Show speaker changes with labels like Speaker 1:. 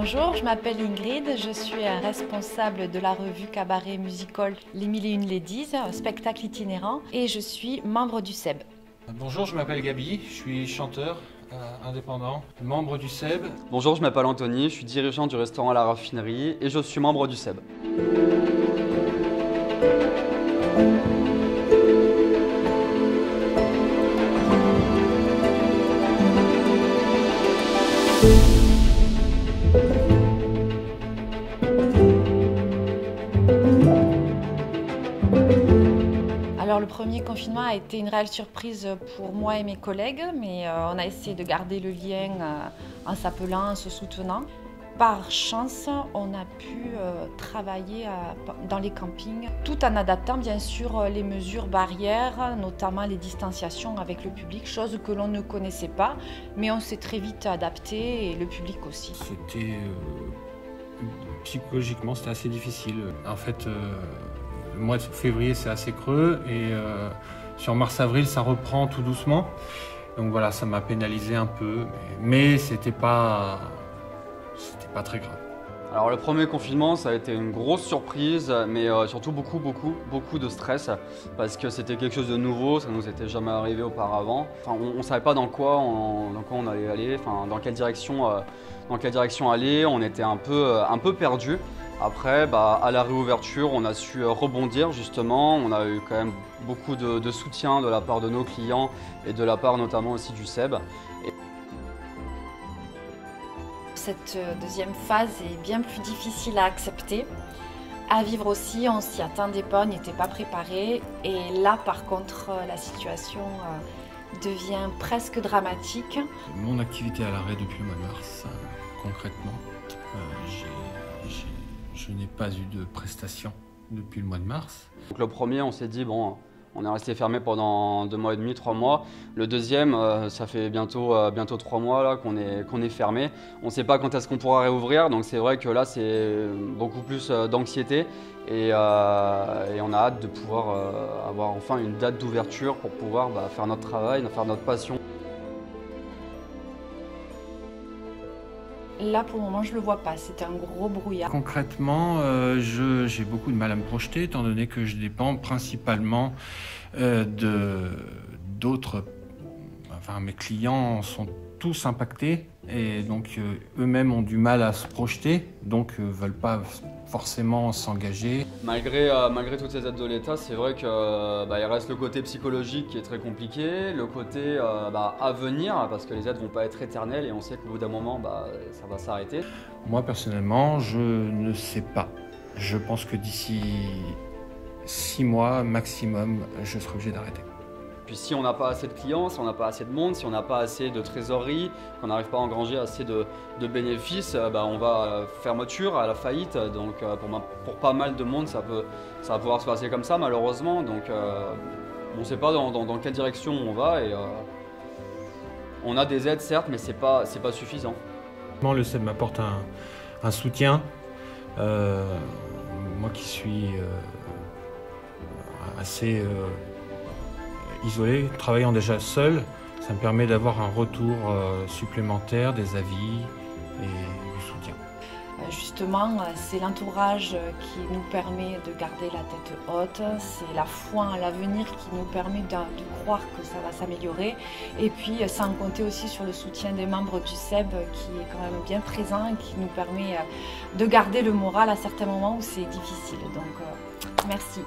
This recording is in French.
Speaker 1: Bonjour, je m'appelle Ingrid, je suis responsable de la revue cabaret musical Les Mille et Une Ladies, un spectacle itinérant, et je suis membre du SEB.
Speaker 2: Bonjour, je m'appelle Gabi, je suis chanteur indépendant, membre du SEB.
Speaker 3: Bonjour, je m'appelle Anthony, je suis dirigeant du restaurant La Raffinerie et je suis membre du SEB.
Speaker 1: Alors le premier confinement a été une réelle surprise pour moi et mes collègues, mais on a essayé de garder le lien en s'appelant, en se soutenant. Par chance, on a pu travailler dans les campings, tout en adaptant bien sûr les mesures barrières, notamment les distanciations avec le public, chose que l'on ne connaissait pas, mais on s'est très vite adapté et le public aussi.
Speaker 2: C'était psychologiquement, c'était assez difficile. En fait, le mois de février, c'est assez creux et sur mars-avril, ça reprend tout doucement. Donc voilà, ça m'a pénalisé un peu, mais c'était pas très grave.
Speaker 3: Alors le premier confinement, ça a été une grosse surprise, mais surtout beaucoup de stress, parce que c'était quelque chose de nouveau, ça nous était jamais arrivé auparavant. Enfin, on ne savait pas dans quoi on allait aller, enfin, dans quelle direction aller, on était un peu perdus. Après, à la réouverture, on a su rebondir justement, on a eu quand même beaucoup de soutien de la part de nos clients et de la part notamment aussi du SEB.
Speaker 1: Cette deuxième phase est bien plus difficile à accepter. À vivre aussi, on s'y attendait pas, on n'y était pas préparé. Et là, par contre, la situation devient presque dramatique.
Speaker 2: Mon activité est à l'arrêt depuis le mois de mars, concrètement. Je n'ai pas eu de prestations depuis le mois de mars.
Speaker 3: Donc le premier, on s'est dit, bon, on est resté fermé pendant 2 mois et demi, 3 mois. Le deuxième, ça fait bientôt 3 mois là, qu'on est fermé. On ne sait pas quand est-ce qu'on pourra réouvrir, donc c'est vrai que là c'est beaucoup plus d'anxiété et on a hâte de pouvoir avoir enfin une date d'ouverture pour pouvoir faire notre travail, faire notre passion.
Speaker 1: Là, pour le moment, je ne le vois pas. C'est un gros brouillard.
Speaker 2: Concrètement, j'ai beaucoup de mal à me projeter, étant donné que je dépends principalement d'autres. Enfin, mes clients sont tous impactés et donc eux-mêmes ont du mal à se projeter, donc ne veulent pas forcément s'engager.
Speaker 3: Malgré toutes ces aides de l'État, c'est vrai qu'il reste le côté psychologique qui est très compliqué, le côté à venir, parce que les aides ne vont pas être éternelles et on sait qu'au bout d'un moment, ça va s'arrêter.
Speaker 2: Moi, personnellement, je ne sais pas. Je pense que d'ici 6 mois maximum, je serai obligé d'arrêter.
Speaker 3: Puis si on n'a pas assez de clients, si on n'a pas assez de monde, si on n'a pas assez de trésorerie, qu'on n'arrive pas à engranger assez de bénéfices, on va fermeture, à la faillite. Donc pour pas mal de monde, ça va pouvoir se passer comme ça malheureusement. Donc on ne sait pas dans quelle direction on va et on a des aides certes, mais c'est pas suffisant.
Speaker 2: Le SEB m'apporte un soutien. Moi qui suis assez isolé, travaillant déjà seul, ça me permet d'avoir un retour supplémentaire, des avis et du soutien.
Speaker 1: Justement, c'est l'entourage qui nous permet de garder la tête haute, c'est la foi en l'avenir qui nous permet de croire que ça va s'améliorer. Et puis, sans compter aussi sur le soutien des membres du SEB qui est quand même bien présent et qui nous permet de garder le moral à certains moments où c'est difficile. Donc, merci.